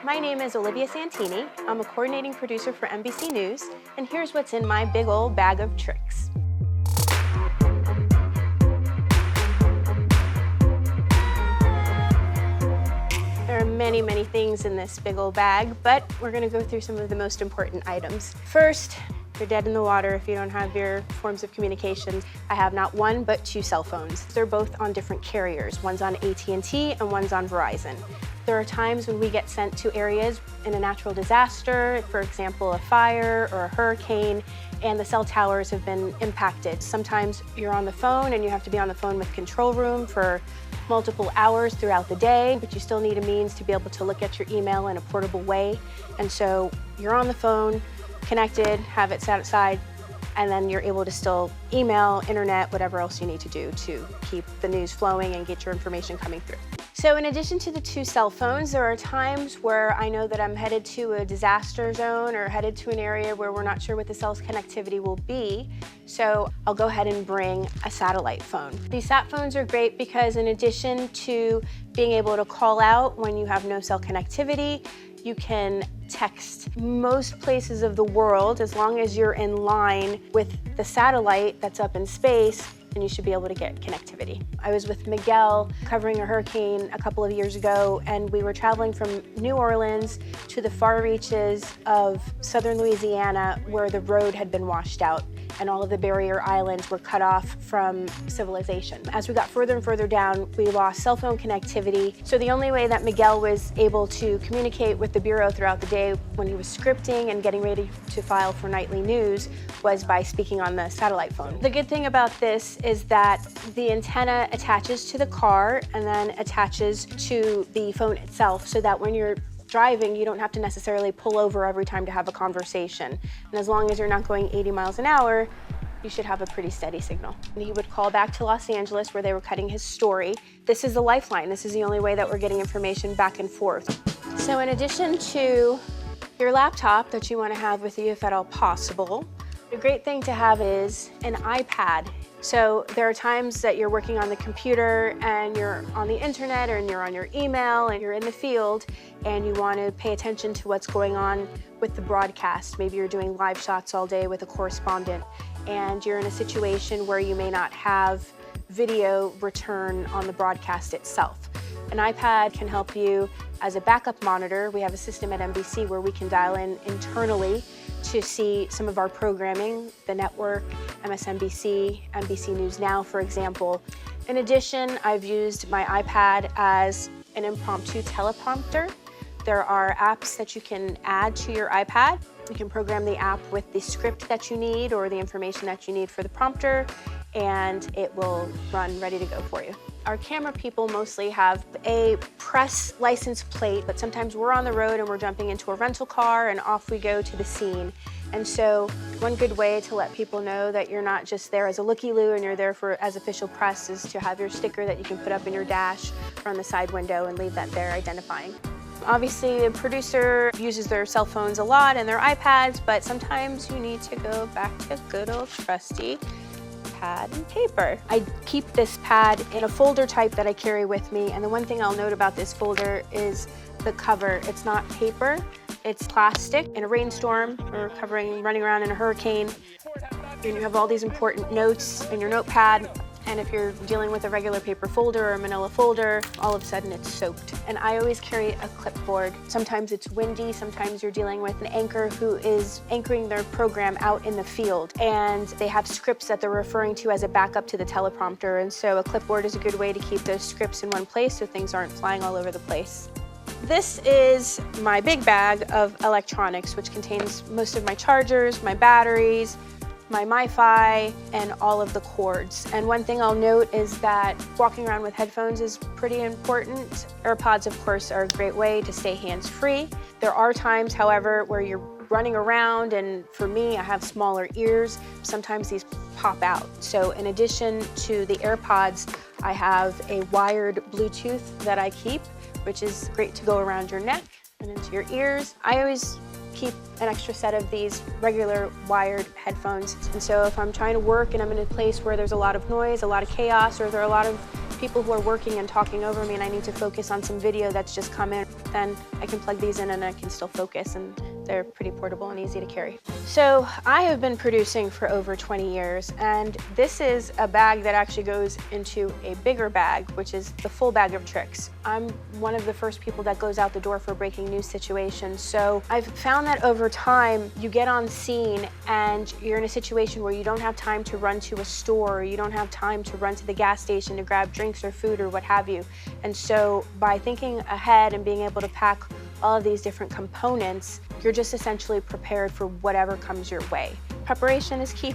My name is Olivia Santini. I'm a coordinating producer for NBC News, and here's what's in my big old bag of tricks. There are many, many things in this big old bag, but we're gonna go through some of the most important items. First, you're dead in the water if you don't have your forms of communication. I have not one, but 2 cell phones. They're both on different carriers. One's on AT&T and one's on Verizon. There are times when we get sent to areas in a natural disaster, for example, a fire or a hurricane, and the cell towers have been impacted. Sometimes you're on the phone and you have to be on the phone with control room for multiple hours throughout the day, but you still need a means to be able to look at your email in a portable way. And so you're on the phone, connected, have it set aside, and then you're able to still email, internet, whatever else you need to do to keep the news flowing and get your information coming through. So in addition to the 2 cell phones, there are times where I know that I'm headed to a disaster zone or headed to an area where we're not sure what the cell's connectivity will be. So I'll go ahead and bring a satellite phone. These sat phones are great because in addition to being able to call out when you have no cell connectivity, you can text most places of the world as long as you're in line with the satellite that's up in space, and you should be able to get connectivity. I was with Miguel covering a hurricane a couple of years ago, and we were traveling from New Orleans to the far reaches of southern Louisiana where the road had been washed out and all of the barrier islands were cut off from civilization. As we got further and further down, we lost cell phone connectivity. So the only way that Miguel was able to communicate with the Bureau throughout the day when he was scripting and getting ready to file for nightly news was by speaking on the satellite phone. The good thing about this is that the antenna attaches to the car and then attaches to the phone itself so that when you're driving, you don't have to necessarily pull over every time to have a conversation. And as long as you're not going 80 miles an hour, you should have a pretty steady signal. And he would call back to Los Angeles where they were cutting his story. This is the lifeline. This is the only way that we're getting information back and forth. So in addition to your laptop that you want to have with you if at all possible, a great thing to have is an iPad. So there are times that you're working on the computer and you're on the internet and you're on your email and you're in the field and you want to pay attention to what's going on with the broadcast. Maybe you're doing live shots all day with a correspondent and you're in a situation where you may not have video return on the broadcast itself. An iPad can help you as a backup monitor. We have a system at NBC where we can dial in internally to see some of our programming, the network, MSNBC, NBC News Now, for example. In addition, I've used my iPad as an impromptu teleprompter. There are apps that you can add to your iPad. You can program the app with the script that you need or the information that you need for the prompter, and it will run ready to go for you. Our camera people mostly have a press license plate, but sometimes we're on the road and we're jumping into a rental car and off we go to the scene. And so one good way to let people know that you're not just there as a looky-loo and you're there as official press is to have your sticker that you can put up in your dash or on the side window and leave that there identifying. Obviously, a producer uses their cell phones a lot and their iPads, but sometimes you need to go back to good old trusty pad and paper. I keep this pad in a folder type that I carry with me, and the one thing I'll note about this folder is the cover. It's not paper, it's plastic. In a rainstorm or running around in a hurricane, and you have all these important notes in your notepad, and if you're dealing with a regular paper folder or a manila folder, all of a sudden it's soaked. And I always carry a clipboard. Sometimes it's windy, sometimes you're dealing with an anchor who is anchoring their program out in the field, and they have scripts that they're referring to as a backup to the teleprompter, and so a clipboard is a good way to keep those scripts in one place so things aren't flying all over the place. This is my big bag of electronics, which contains most of my chargers, my batteries, my MiFi, and all of the cords. And one thing I'll note is that walking around with headphones is pretty important. AirPods, of course, are a great way to stay hands-free. There are times, however, where you're running around, and for me, I have smaller ears. Sometimes these pop out. So in addition to the AirPods, I have a wired Bluetooth that I keep, which is great to go around your neck and into your ears. I always keep an extra set of these regular wired headphones. And so if I'm trying to work and I'm in a place where there's a lot of noise, a lot of chaos, or there are a lot of people who are working and talking over me and I need to focus on some video that's just come in, then I can plug these in and I can still focus, and they're pretty portable and easy to carry. So I have been producing for over 20 years, and this is a bag that actually goes into a bigger bag, which is the full bag of tricks. I'm one of the first people that goes out the door for breaking news situations, so I've found that over time you get on scene and you're in a situation where you don't have time to run to a store, or you don't have time to run to the gas station to grab drinks or food or what have you. And so by thinking ahead and being able to pack all of these different components, you're just essentially prepared for whatever comes your way. Preparation is key.